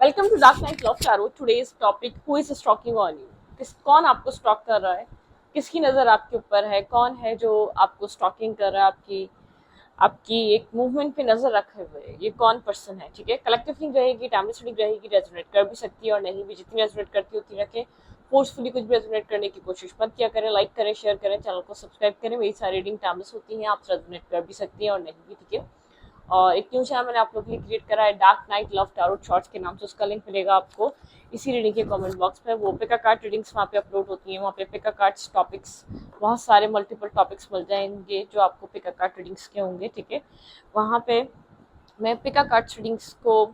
Welcome to dark night love tarot. Today's topic, who is stalking on you. कौन आपको stock कर रहा है, किसकी नज़र आपके ऊपर है, कौन है जो आपको स्टॉकिंग कर रहा है, आपकी आपकी एक मूवमेंट पे नजर रखे हुए, ये कौन पर्सन है। ठीक है, कलेक्टिव थिंग रहेगी, टाइमलेस रीडिंग रहेगी, रेजोनेट कर भी सकती है और नहीं भी। जितनी रेजोनेट करती है उतनी रखें। फोर्सफुली कुछ भी रेजोनेट करने की कोशिश मत किया करें। लाइक करें, शेयर करें, चैनल को सब्सक्राइब करें। मेरी सारी रीडिंग टाइमलेस होती है, आप रेजोनेट कर भी सकती हैं और नहीं भी। ठीक है, और एक न्यू चैनल मैंने आप लोगों के लिए क्रिएट करा है, dark night love tarot shorts के नाम से। उसका लिंक मिलेगा आपको इसी रीडिंग के कमेंट बॉक्स में। वो पिका कार्ड रीडिंग्स वहाँ पे अपलोड होती हैं। वहाँ पे पिका कार्ड्स टॉपिक्स, बहुत सारे मल्टीपल टॉपिक्स मिल जाएंगे जो आपको पिका कार्ड रीडिंग्स के होंगे। ठीक है, वहाँ पे मैं पिका कार्ड रीडिंग्स को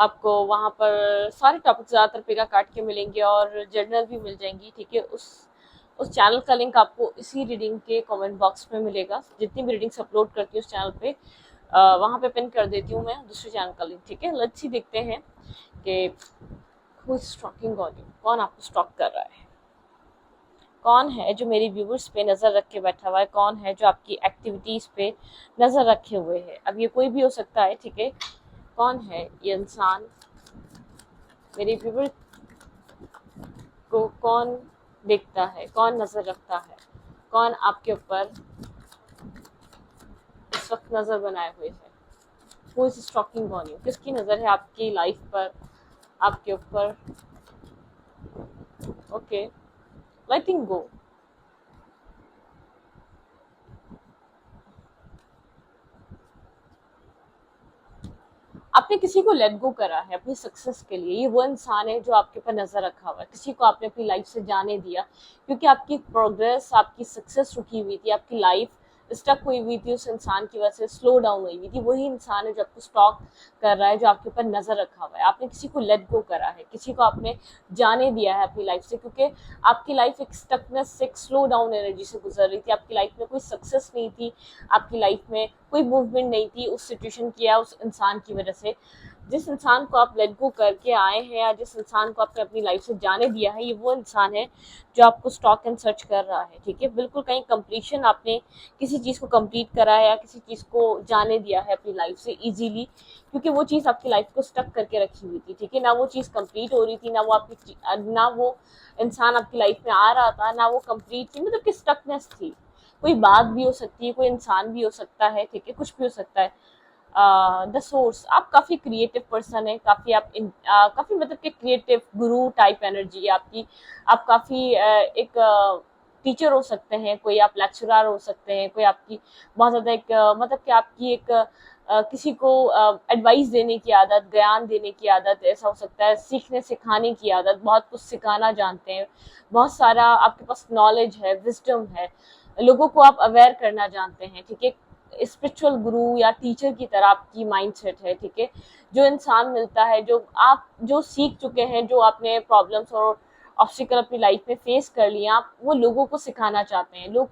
आपको वहाँ पर सारे टॉपिक ज़्यादातर पिका कार्ड के मिलेंगे और जर्नल भी मिल जाएंगी। ठीक है, उस चैनल का लिंक आपको इसी रीडिंग के कमेंट बॉक्स में मिलेगा। जितनी भी रीडिंग्स अपलोड करती हूँ उस चैनल पे वहाँ पे पिन कर देती हूँ मैं दूसरे चैनल का लिंक। ठीक है, लेट्स सी देखते हैं कि who is stalking on you, कौन आपको स्टॉक कर रहा है, कौन है जो मेरी व्यूवर्स पे नज़र रख के बैठा हुआ है, कौन है जो आपकी एक्टिविटीज़ पे नज़र रखे हुए है। अब ये कोई भी हो सकता है। ठीक है, कौन है ये इंसान, मेरे व्यूवर को कौन देखता है, कौन नज़र रखता है, कौन आपके ऊपर इस वक्त नज़र बनाए हुए है। Who is stalking on you, किसकी नज़र है आपकी लाइफ पर, आपके ऊपर। Okay, letting go. आपने किसी को लेट गो करा है अपनी सक्सेस के लिए। ये वो इंसान है जो आपके ऊपर नजर रखा हुआ है। किसी को आपने अपनी लाइफ से जाने दिया क्योंकि आपकी प्रोग्रेस, आपकी सक्सेस रुकी हुई थी, आपकी लाइफ स्टक हुई हुई थी, उस इंसान की वजह से स्लो डाउन हुई हुई थी। वही इंसान है जो आपको स्टॉक कर रहा है, जो आपके ऊपर नजर रखा हुआ है। आपने किसी को लेट गो करा है, किसी को आपने जाने दिया है अपनी लाइफ से, क्योंकि आपकी लाइफ एक स्टकनेस से, एक स्लो डाउन एनर्जी से गुजर रही थी। आपकी लाइफ में कोई सक्सेस नहीं थी, आपकी लाइफ में कोई मूवमेंट नहीं थी उस सिचुएशन की या उस इंसान की वजह से। जिस इंसान को आप लेट गो करके आए हैं या जिस इंसान को आपने अपनी लाइफ से जाने दिया है, ये वो इंसान है जो आपको स्टॉक एंड सर्च कर रहा है। ठीक है, बिल्कुल कहीं कंप्लीशन, आपने किसी चीज़ को कंप्लीट करा है या किसी चीज़ को जाने दिया है अपनी लाइफ से इजीली, क्योंकि वो चीज़ आपकी लाइफ को स्टक करके रखी हुई थी। ठीक है, ना वो चीज़ कंप्लीट हो रही थी, ना वो इंसान आपकी लाइफ में आ रहा था, ना वो कंप्लीट थी, मतलब कि स्टकनेस थी। कोई बात भी हो सकती है, कोई इंसान भी हो सकता है। ठीक है, कुछ भी हो सकता है। द सोर्स, आप काफ़ी क्रिएटिव पर्सन है, काफ़ी काफ़ी मतलब कि क्रिएटिव गुरु टाइप एनर्जी है आपकी। आप काफ़ी एक टीचर हो सकते हैं, कोई आप लेक्चरर हो सकते हैं, कोई आपकी बहुत ज़्यादा एक मतलब कि आपकी एक किसी को एडवाइस देने की आदत, ज्ञान देने की आदत, ऐसा हो सकता है सीखने सिखाने की आदत, बहुत कुछ सिखाना जानते हैं, बहुत सारा आपके पास नॉलेज है, विजडम है, लोगों को आप अवेयर करना जानते हैं। ठीक है, स्पिरिचुअल गुरु या टीचर की तरह आपकी माइंडसेट है। ठीक है, जो इंसान मिलता है, जो आप जो सीख चुके हैं, जो आपने प्रॉब्लम्स और ऑब्स्टिकल अपनी लाइफ में फेस कर लिए, आप वो लोगों को सिखाना चाहते हैं। लोग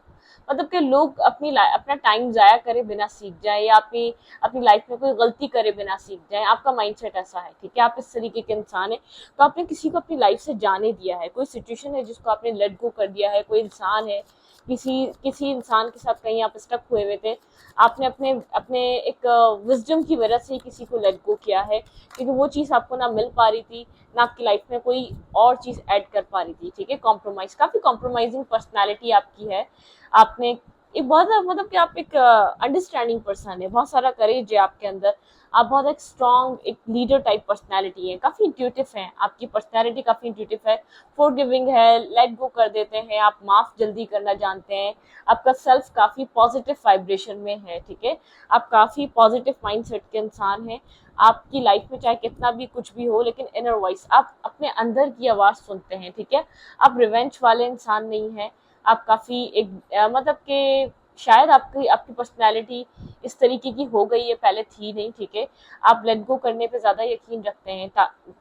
मतलब कि लोग अपना टाइम जाया करे बिना सीख जाए, या अपनी अपनी लाइफ में कोई गलती करे बिना सीख जाए। आपका माइंडसेट ऐसा है। ठीक है, आप इस तरीके के इंसान है। तो आपने किसी को अपनी लाइफ से जाने दिया है, कोई सिचुएशन है जिसको आपने लेट गो कर दिया है, कोई इंसान है, किसी किसी इंसान के साथ कहीं आप स्टक हुए हुए थे, आपने अपने अपने एक विजडम की वजह से किसी को लेट गो किया है, क्योंकि वो चीज़ आपको ना मिल पा रही थी, ना आपकी लाइफ में कोई और चीज़ ऐड कर पा रही थी। ठीक है, कॉम्प्रोमाइज़, काफ़ी कॉम्प्रोमाइजिंग पर्सनैलिटी आपकी है। आपने एक बहुत मतलब कि आप एक अंडरस्टैंडिंग पर्सन है, बहुत सारा करेज है आपके अंदर। आप बहुत एक स्ट्रॉन्ग, एक लीडर टाइप पर्सनैलिटी है, काफ़ी इंट्यूटिव है, आपकी पर्सनैलिटी काफ़ी इंट्यूटिव है, फॉरगिविंग है, लेट गो कर देते हैं, आप माफ़ जल्दी करना जानते हैं। आपका सेल्फ काफ़ी पॉजिटिव वाइब्रेशन में है। ठीक है, आप काफ़ी पॉजिटिव माइंडसेट के इंसान हैं। आपकी लाइफ में चाहे कितना भी कुछ भी हो, लेकिन इनर वॉइस, आप अपने अंदर की आवाज़ सुनते हैं। ठीक है, आप रिवेंज वाले इंसान नहीं हैं। आप काफ़ी एक मतलब कि शायद आपकी आपकी पर्सनैलिटी इस तरीके की हो गई है, पहले थी नहीं। ठीक है, आप लेट गो करने पे ज़्यादा यकीन रखते हैं,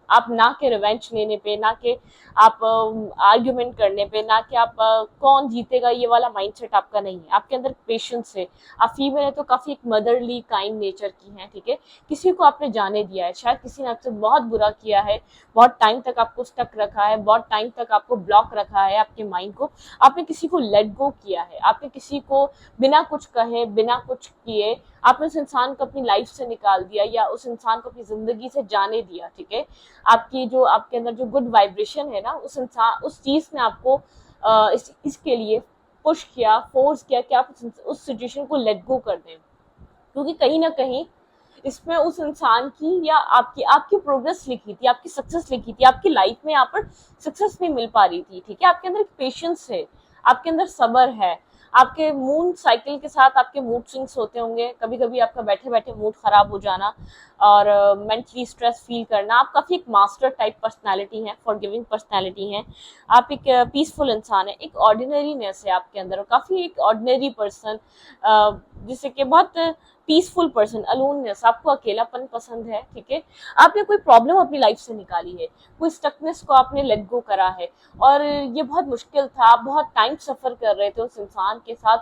आप ना के रिवेंज लेने पे, ना कि आप आर्ग्यूमेंट करने पे, ना कि आप कौन जीतेगा ये वाला माइंडसेट आपका नहीं है। आपके अंदर पेशेंस है। आप फीमेल है तो काफ़ी एक मदरली काइंड नेचर की हैं। ठीक है, किसी को आपने जाने दिया है, शायद किसी ने आपसे बहुत बुरा किया है, बहुत टाइम तक आपको स्टक रखा है, बहुत टाइम तक आपको ब्लॉक रखा है आपके माइंड को। आपने किसी को लेट गो किया है, आपने किसी को बिना कुछ कहे, बिना कुछ किए है, आपने उस इंसान को अपनी लाइफ से निकाल दिया या उस इंसान को अपनी जिंदगी से जाने दिया, ठीक है, आपकी जो आपके अंदर जो गुड वाइब्रेशन है ना, उस चीज ने आपको इसके लिए पुश किया, फोर्स किया कि आप उस सिचुएशन को लेट गो कर दें, क्योंकि कहीं ना कहीं इसमें उस इंसान की या आपकी आपकी प्रोग्रेस लिखी थी, आपकी सक्सेस लिखी थी, आपकी लाइफ में यहाँ पर सक्सेस नहीं मिल पा रही थी, ठीक है, आपके अंदर एक पेशेंस है, आपके अंदर सब्र है, आपके मूड साइकिल के साथ आपके मूड स्विंग्स होते होंगे, कभी कभी आपका बैठे बैठे मूड खराब हो जाना और मेंटली स्ट्रेस फील करना, आप काफी एक मास्टर टाइप पर्सनालिटी है, फॉरगिविंग पर्सनालिटी है, आप एक पीसफुल इंसान है, एक ऑर्डिनरीनेस है आपके अंदर, काफी एक ऑर्डिनरी पर्सन, जिससे कि बहुत पीसफुल पर्सन, अलोननेस, आपको अकेलापन पसंद है, ठीक है, आपने कोई प्रॉब्लम अपनी लाइफ से निकाली है, कोई स्टकनेस को आपने लेट गो करा है और ये बहुत मुश्किल था, आप बहुत टाइम सफर कर रहे थे उस इंसान के साथ,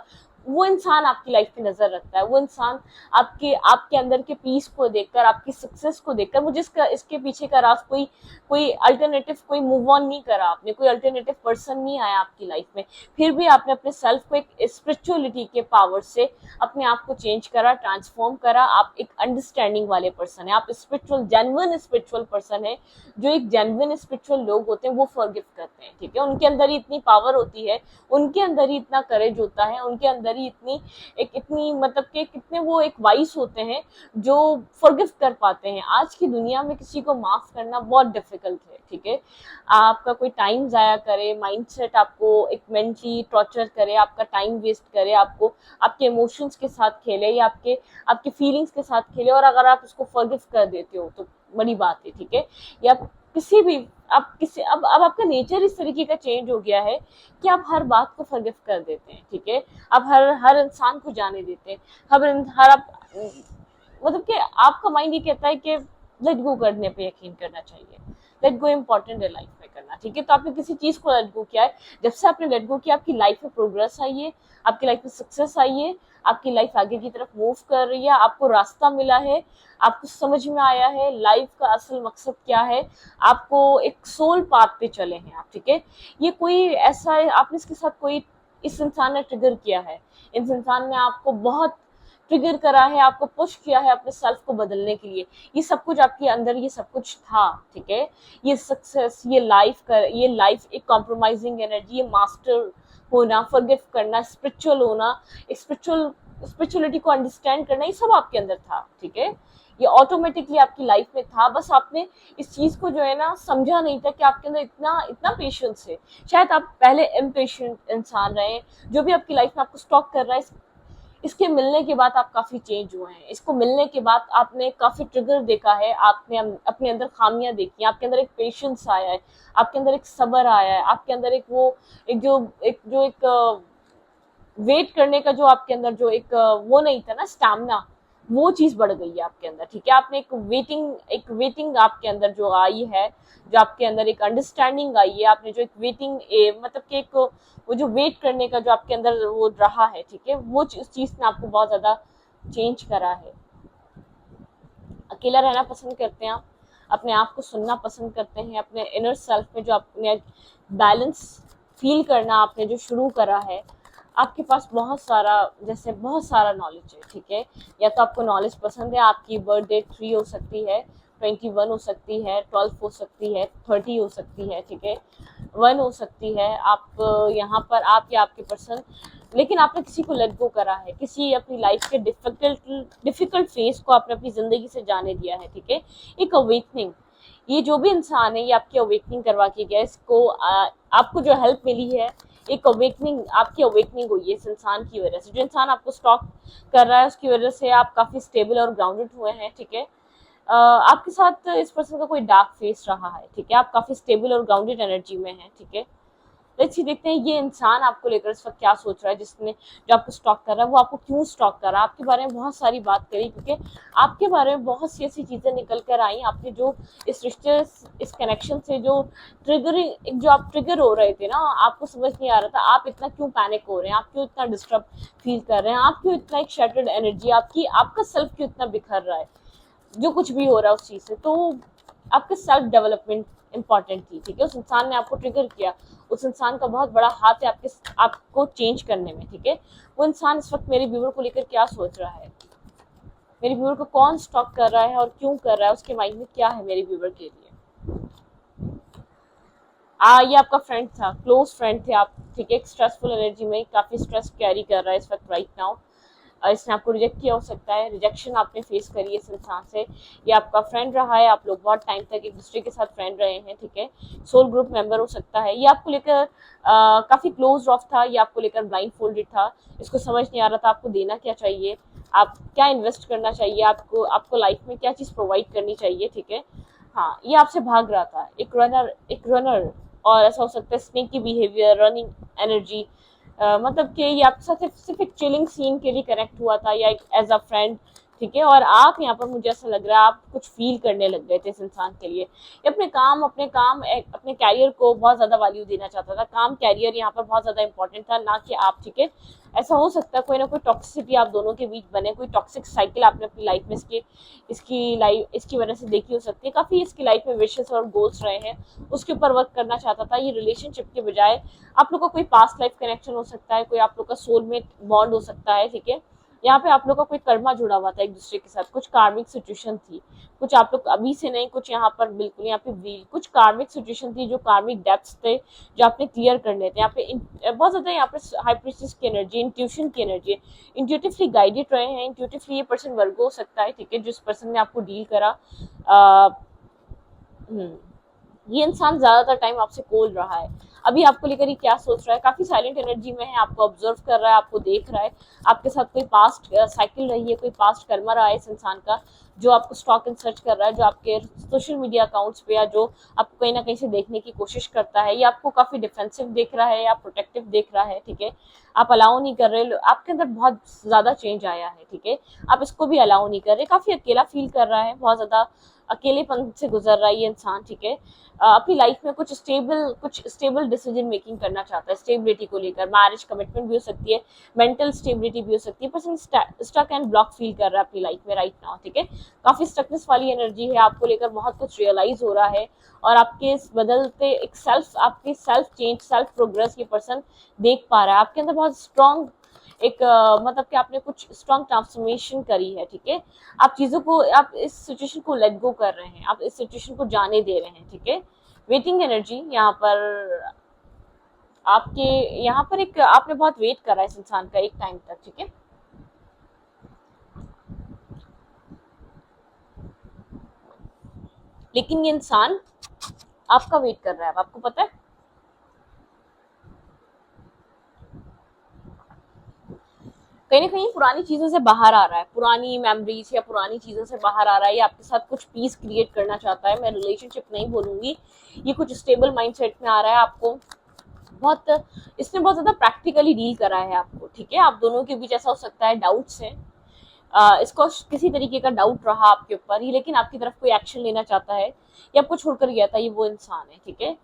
वो इंसान आपकी लाइफ पे नजर रखता है, वो इंसान आपके आपके अंदर के पीस को देखकर, आपकी सक्सेस को देखकर, मुझे इसके पीछे का राज कोई कोई अल्टरनेटिव, कोई मूव ऑन नहीं करा आपने, कोई अल्टरनेटिव पर्सन नहीं आया आपकी लाइफ में, फिर भी आपने अपने सेल्फ को एक स्पिरिचुअलिटी के पावर से अपने आप को चेंज करा, ट्रांसफॉर्म करा, आप एक अंडरस्टैंडिंग वाले पर्सन है, आप स्पिरिचुअल, जेन्युइन स्पिरिचुअल पर्सन है, जो एक जेन्युइन स्पिरिचुअल लोग होते हैं वो फॉरगिव करते हैं, ठीक है, उनके अंदर ही इतनी पावर होती है, उनके अंदर ही इतना करेज होता है, उनके अंदर ही इतनी मतलब कि कितने वो एक वाइस होते हैं जो फॉरगिव कर पाते हैं। आज की दुनिया में किसी को माफ करना बहुत डिफिकल्ट है, ठीक है, आपका कोई टाइम जाया करे, माइंडसेट आपको एक मेंटली टॉर्चर करे, आपका टाइम वेस्ट करे, आपको आपके इमोशंस के साथ खेले या आपके फीलिंग्स के साथ खेले, और अगर आप उसको फॉरगिव कर देते हो तो बड़ी बात है, ठीक है, या किसी भी आप किसी अब आपका नेचर इस तरीके का चेंज हो गया है कि आप हर बात को फॉरगिव कर देते हैं, ठीक है, आप हर इंसान को जाने देते हैं, हर आप मतलब कि आपका माइंड ये कहता है कि लेट गो करने पे यकीन करना चाहिए, लेट गो इम्पोर्टेंट है लाइफ में करना, ठीक है, तो आपने किसी चीज को लेट गो किया है, जब से आपने लेट गो किया आपकी लाइफ में प्रोग्रेस आई है, आपकी लाइफ में सक्सेस आई है, आपकी लाइफ आगे की तरफ मूव कर रही है, आपको रास्ता मिला है, आपको समझ में आया है लाइफ का असल मकसद क्या है, आपको एक सोल पाथ पे चले हैं आप, ठीक है, ये कोई ऐसा है आपने इसके साथ कोई इस इंसान ने ट्रिगर किया है, इस इंसान ने आपको बहुत ट्रिगर करा है, आपको पुश किया है अपने सेल्फ को बदलने के लिए, ये सब कुछ आपके अंदर ये सब कुछ था, ठीक है, ये सक्सेस, ये लाइफ एक कॉम्प्रोमाइजिंग एनर्जी, ये मास्टर होना, फॉरगिव करना, स्पिरिचुअल होना, स्पिरिचुअलिटी को अंडरस्टैंड करना, ये सब आपके अंदर था, ठीक है, ये ऑटोमेटिकली आपकी लाइफ में था, बस आपने इस चीज को जो है ना समझा नहीं था कि आपके अंदर इतना इतना पेशेंस है, शायद आप पहले इम्पेशेंट इंसान रहे, जो भी आपकी लाइफ में आपको स्टॉक कर रहा है, इसके मिलने के बाद आप काफी चेंज हुए हैं, इसको मिलने के बाद आपने काफी ट्रिगर देखा है, आपने अपने अंदर खामियां देखी, आपके अंदर एक पेशेंस आया है, आपके अंदर एक सब्र आया है, आपके अंदर एक वेट करने का जो आपके अंदर जो एक वो नहीं था ना, स्टैमिना, वो चीज बढ़ गई है आपके अंदर, ठीक है, आपने एक वेटिंग आपके अंदर जो आई है, जो आपके अंदर एक अंडरस्टैंडिंग आई है, आपने जो एक वेटिंग मतलब कि एक वो जो वेट करने का जो आपके अंदर वो रहा है, ठीक है, वो चीज ने आपको बहुत ज्यादा चेंज करा है। अकेला रहना पसंद करते हैं आप, अपने आप को सुनना पसंद करते हैं, अपने इनर सेल्फ में जो अपने बैलेंस फील करना आपने जो शुरू करा है, आपके पास बहुत सारा नॉलेज है, ठीक है, या तो आपको नॉलेज पसंद है, आपकी बर्थ डेट 3 हो सकती है, 21 हो सकती है, 12 हो सकती है, 30 हो सकती है, ठीक है, 1 हो सकती है, आप यहाँ पर आप या आपके पर्सन, लेकिन आपने किसी को लेट गो करा है, किसी अपनी लाइफ के डिफिकल्ट फेज को आपने अपनी जिंदगी से जाने दिया है, ठीक है, एक अवेकनिंग, ये जो भी इंसान है ये आपकी अवेकनिंग करवा के गया, इसको आपको जो हेल्प मिली है, एक अवेकनिंग, आपकी अवेकनिंग हुई है इस इंसान की वजह से, जो इंसान आपको स्टॉक कर रहा है उसकी वजह से आप काफी स्टेबल और ग्राउंडेड हुए हैं, ठीक है, आपके साथ इस पर्सन का कोई डार्क फेस रहा है, ठीक है, आप काफी स्टेबल और ग्राउंडेड एनर्जी में हैं, ठीक है, लेट्स सी देखते हैं ये इंसान आपको लेकर इस वक्त क्या सोच रहा है, जो आपको स्टॉक कर रहा है, वो आपको क्यों स्टॉक कर रहा है, आपके बारे में बहुत सारी बात करी, क्योंकि आपके बारे में बहुत सी ऐसी चीजें निकल कर आई, आपने जो इस रिश्ते, इस कनेक्शन से जो आप ट्रिगर हो रहे थे ना, आपको समझ नहीं आ रहा था आप इतना क्यों पैनिक हो रहे हैं, आप क्यों इतना डिस्टर्ब फील कर रहे हैं, आप क्यों इतना एक शैटर्ड एनर्जी, आपका सेल्फ क्यों इतना बिखर रहा है, जो कुछ भी हो रहा है उस चीज से, तो आपके सेल्फ डेवलपमेंट इंपॉर्टेंट थी, ठीक है, उस इंसान ने आपको ट्रिगर किया, उस इंसान का बहुत बड़ा हाथ है आपको चेंज करने में, ठीक है, वो इंसान इस वक्त मेरे व्यूअर को लेकर क्या सोच रहा है, मेरे व्यूअर को कौन स्टॉक कर रहा है और क्यों कर रहा है, उसके माइंड में क्या है मेरे व्यूअर के लिए। ये आपका फ्रेंड था, क्लोज फ्रेंड थे आप, ठीक है, एक स्ट्रेसफुल एनर्जी में काफी स्ट्रेस कैरी कर रहा है इस वक्त राइट नाउ। इसने आपको रिजेक्ट किया हो सकता है, रिजेक्शन आपने फेस करी है इस इंसान से। ये आपका फ्रेंड रहा है, आप लोग बहुत टाइम तक एक दूसरे के साथ फ्रेंड रहे हैं, ठीक है, सोल ग्रुप मेंबर हो सकता है। ये आपको लेकर काफी क्लोज ऑफ था, ये आपको लेकर ब्लाइंड फोल्डेड था, इसको समझ नहीं आ रहा था आपको देना क्या चाहिए, आप क्या इन्वेस्ट करना चाहिए, आपको आपको लाइफ में क्या चीज प्रोवाइड करनी चाहिए, ठीक है। हाँ, ये आपसे भाग रहा था, एक रनर, और ऐसा हो सकता है स्नेक की बिहेवियर, रनिंग एनर्जी, मतलब कि ये आपके साथ सिर्फ एक चिलिंग सीन के लिए कनेक्ट हुआ था या एक एज अ फ्रेंड, ठीक है। और आप यहाँ पर मुझे ऐसा लग रहा है आप कुछ फील करने लग गए थे इस इंसान के लिए। ये अपने कैरियर को बहुत ज्यादा वैल्यू देना चाहता था, काम कैरियर यहाँ पर बहुत ज्यादा इंपॉर्टेंट था, ना कि आप, ठीक है। ऐसा हो सकता है कोई ना कोई टॉक्सिसिटी आप दोनों के बीच बने, कोई टॉक्सिक साइकिल आपने अपनी लाइफ में इसकी वजह से देखी हो सकती है। काफी इसकी लाइफ में विशेष और गोल्स रहे हैं, उसके ऊपर वर्क करना चाहता था। ये रिलेशनशिप के बजाय आप लोग का कोई पास्ट लाइफ कनेक्शन हो सकता है, कोई आप लोग का सोलमेट बॉन्ड हो सकता है, ठीक है। यहाँ पे आप लोग का कोई कर्मा जुड़ा हुआ था एक दूसरे के साथ, कुछ कार्मिक सिचुएशन थी, कुछ आप लोग अभी से नहीं, कुछ यहाँ पर बिल्कुल यहाँ पे व्हील, कुछ कार्मिक सिचुएशन थी, जो कार्मिक डेप्थ्स थे जो आपने क्लियर करने थे। यहाँ पे बहुत ज्यादा यहाँ पे हाई प्रीस्टिस की एनर्जी, इंट्यूशन की एनर्जी, इंट्यूटिवली गाइडेड रहे हैं। इंट्यूटिवली ये पर्सन वर्गो हो सकता है, ठीक है, जिस पर्सन ने आपको डील करा। ये इंसान ज्यादातर टाइम आपसे कोल रहा है, अभी आपको लेकर ही क्या सोच रहा है, काफी साइलेंट एनर्जी में है, आपको ऑब्जर्व कर रहा है, आपको देख रहा है, आपके साथ कोई पास्ट साइकिल रही है, कोई पास्ट कर्मा रहा है इस इंसान का, जो आपको स्टॉक एंड सर्च कर रहा है, जो आपके सोशल मीडिया अकाउंट्स पे या जो आपको कहीं ना कहीं से देखने की कोशिश करता है, या आपको काफी डिफेंसिव देख रहा है या प्रोटेक्टिव देख रहा है, ठीक है। आप अलाउ नहीं कर रहे, आपके अंदर बहुत ज्यादा चेंज आया है, ठीक है, आप इसको भी अलाउ नहीं कर रहे, काफी अकेला फील कर रहा है, बहुत ज्यादा अकेलेपन से गुजर रहा है ये इंसान, ठीक है। अपनी लाइफ में कुछ स्टेबल डिसीजन मेकिंग करना चाहता है, स्टेबिलिटी को लेकर, मैरिज कमिटमेंट भी हो सकती है, मेंटल स्टेबिलिटी भी हो सकती है, person stuck and block feel कर रहा है अपनी लाइफ में राइट नाउ, ठीक है। काफी स्टकनेस वाली एनर्जी है, आपको लेकर बहुत कुछ रियलाइज हो रहा है, और आपके इस बदलते एक आपकी सेल्फ चेंज, सेल्फ प्रोग्रेस ये पर्सन देख पा रहा है। आपके अंदर बहुत स्ट्रॉन्ग एक मतलब कि आपने कुछ स्ट्रॉन्ग ट्रांसफॉर्मेशन करी है, ठीक है। आप चीजों को, आप इस सिचुएशन को लेट गो कर रहे हैं, आप इस सिचुएशन को जाने दे रहे हैं, ठीक है। वेटिंग एनर्जी यहाँ पर आपके, यहाँ पर एक आपने बहुत वेट करा है इस इंसान का एक टाइम तक, ठीक है। लेकिन ये इंसान आपका वेट कर रहा है, आपको पता है। कहीं ना कहीं पुरानी चीजों से बाहर आ रहा है, पुरानी मेमोरीज या पुरानी चीजों से बाहर आ रहा है, ये आपके साथ कुछ पीस क्रिएट करना चाहता है। मैं रिलेशनशिप नहीं बोलूंगी, ये कुछ स्टेबल माइंडसेट में आ रहा है। आपको बहुत इसने बहुत ज्यादा प्रैक्टिकली डील करा है आपको, ठीक है। आप दोनों के बीच ऐसा हो सकता है डाउट्स है, इसको किसी तरीके का डाउट रहा आपके ऊपर ही, लेकिन आपकी तरफ कोई एक्शन लेना चाहता है, ये आपको छोड़कर गया था, ये वो इंसान है, ठीक है।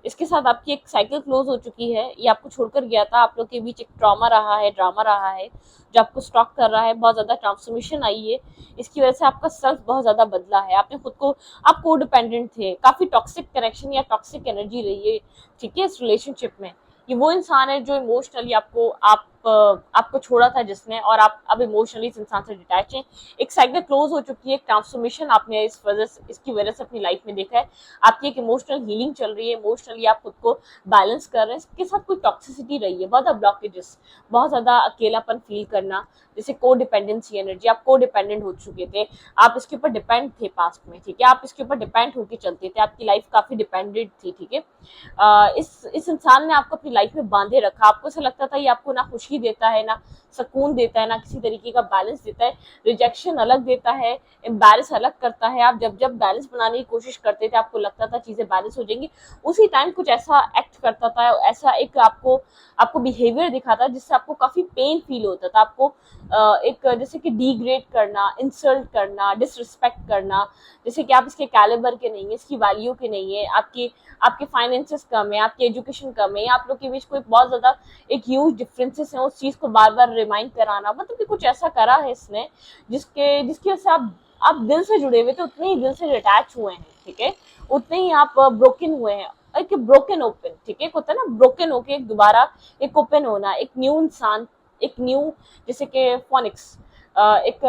इसके साथ आपकी एक साइकिल क्लोज हो चुकी है, ये आपको छोड़कर गया था, आप लोग के बीच एक ट्रॉमा रहा है, ड्रामा रहा है, जो आपको स्टॉक कर रहा है। बहुत ज्यादा ट्रांसफॉर्मेशन आई है, इसकी वजह से आपका सेल्फ बहुत ज्यादा बदला है, आपने खुद को, आप को डिपेंडेंट थे, काफी टॉक्सिक कनेक्शन या टॉक्सिक एनर्जी रही है, ठीक है, इस रिलेशनशिप में। ये वो इंसान है जो इमोशनली आपको छोड़ा था जिसने, और आप अब इमोशनली इस इंसान से डिटैच हैं। एक साइकिल क्लोज हो चुकी है, एक ट्रांसफॉर्मेशन आपने इसकी वजह से अपनी लाइफ में देखा है। आपकी एक इमोशनल हीलिंग चल रही है, इमोशनली आप खुद को बैलेंस कर रहे हैं। इसके साथ कोई टॉक्सिसिटी रही है, बहुत ज्यादा ब्लॉकेजेस, बहुत ज्यादा अकेलापन फील करना, जैसे को डिपेंडेंसी एनर्जी, आप को डिपेंडेंट हो चुके थे, आप इसके ऊपर डिपेंड थे पास्ट में, ठीक है, आप इसके ऊपर डिपेंड होकर चलते थे, आपकी लाइफ काफी डिपेंडेंट थी, ठीक है। इस इंसान ने आपको अपनी लाइफ में बांधे रखा, आपको ऐसा लगता था ये आपको ना खुशी देता है, ना सुकून देता है, ना किसी तरीके का बैलेंस देता है। रिजेक्शन अलग देता है, एम्बैरेस अलग करता है। आप जब जब बैलेंस बनाने की कोशिश करते थे, आपको लगता था चीजें बैलेंस हो जाएंगी, उसी टाइम कुछ ऐसा एक्ट करता था, ऐसा एक आपको बिहेवियर दिखाता जिससे आपको काफी पेन फील होता था। आपको एक जैसे कि डिग्रेड करना, इंसल्ट करना, डिसरिस्पेक्ट करना, जैसे कि आप इसके कैलिबर के नहीं है, इसकी वैल्यू के नहीं है, आपके फाइनेंसेस कम है, आपकी एजुकेशन कम है, आप लोग के बीच कोई बहुत ज्यादा एक ह्यूज डिफरेंसेस है, उस चीज को बार बार रिमाइंड कराना, मतलब कि कुछ ऐसा करा है इसने जिसकी वजह से आप दिल से जुड़े हुए थे, उतने ही दिल से अटैच हुए हैं, ठीक है, उतने ही आप ब्रोकन हुए हैं। एक ब्रोकन ओपन, ठीक है, होता है ना ब्रोकन होके एक दोबारा एक ओपन होना, एक न्यू इंसान, एक न्यू, जैसे कि फोनिक्स, एक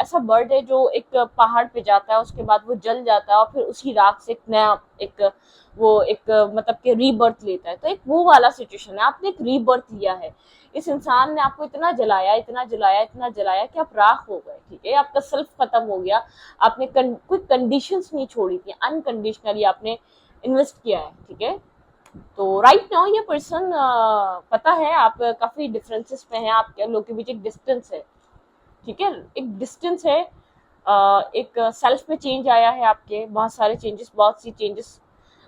ऐसा बर्ड है जो एक पहाड़ पे जाता है, उसके बाद वो जल जाता है और फिर उसी राख से एक नया एक वो एक मतलब कि रीबर्थ लेता है। तो एक वो वाला सिचुएशन है, आपने एक रीबर्थ लिया है। इस इंसान ने आपको इतना जलाया, इतना जलाया, इतना जलाया कि आप राख हो गए, ठीक है, आपका सेल्फ खत्म हो गया। आपने कोई कंडीशंस नहीं छोड़ी थी, अनकंडीशनली आपने इन्वेस्ट किया है, ठीक है। तो राइट नाउ ये पर्सन, पता है आप काफी डिफरेंसेस पे हैं, आप लोगों के बीच एक डिस्टेंस है, ठीक है, एक डिस्टेंस है। एक सेल्फ में चेंज आया है आपके, बहुत सारे चेंजेस, बहुत सी चेंजेस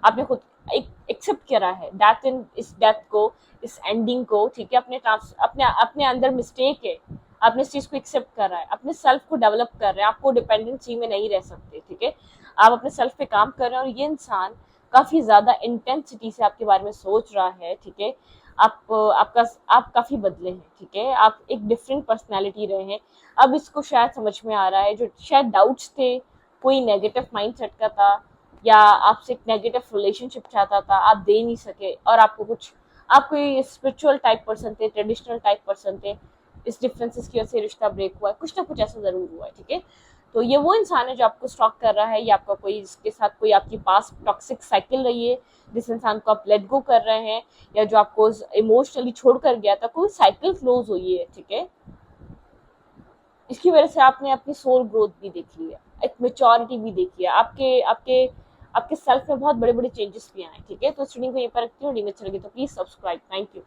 आपने खुद एक एक्सेप्ट करा है, डेथ इन इस डेथ को, इस एंडिंग को, ठीक है। अपने अपने अंदर मिस्टेक है, आपने इस चीज को एक्सेप्ट कर रहा है, अपने सेल्फ को डेवलप कर रहे हैं, आपको डिपेंडेंसी में नहीं रह सकते, ठीक है। आप अपने सेल्फ पे काम कर रहे हैं और ये इंसान काफी ज्यादा इंटेंसिटी से आपके बारे में सोच रहा है, ठीक है। आप काफी बदले हैं, ठीक है, आप एक डिफरेंट पर्सनैलिटी रहे हैं। अब इसको शायद समझ में आ रहा है, जो शायद डाउट्स थे, कोई नेगेटिव माइंडसेट का था या आपसे एक नेगेटिव रिलेशनशिप चाहता था, आप दे नहीं सके, और आपको कुछ, आप कोई स्पिरिचुअल टाइप पर्सन थे, ट्रेडिशनल टाइप पर्सन थे, इस डिफरेंसेस की वजह से रिश्ता ब्रेक हुआ है, कुछ ना कुछ ऐसा जरूर हुआ है, ठीक है। तो ये वो इंसान है जो आपको स्टॉक कर रहा है, या आपका कोई, जिसके साथ कोई आपकी पास टॉक्सिक साइकिल रही है, जिस इंसान को आप लेट गो कर रहे हैं, या जो आपको इमोशनली छोड़ कर गया था, कोई साइकिल क्लोज हुई है, ठीक है। इसकी वजह से आपने अपनी सोल ग्रोथ भी देखी है, एक मेच्योरिटी भी देखी है, आपके आपके आपके सेल्फ में बहुत बड़े बड़े चेंजेस भी आए, ठीक है। तो इस रीडिंग को यहीं पर रखती हूँ। रीडिंग अच्छा लगे तो प्लीज सब्सक्राइब। Thank you.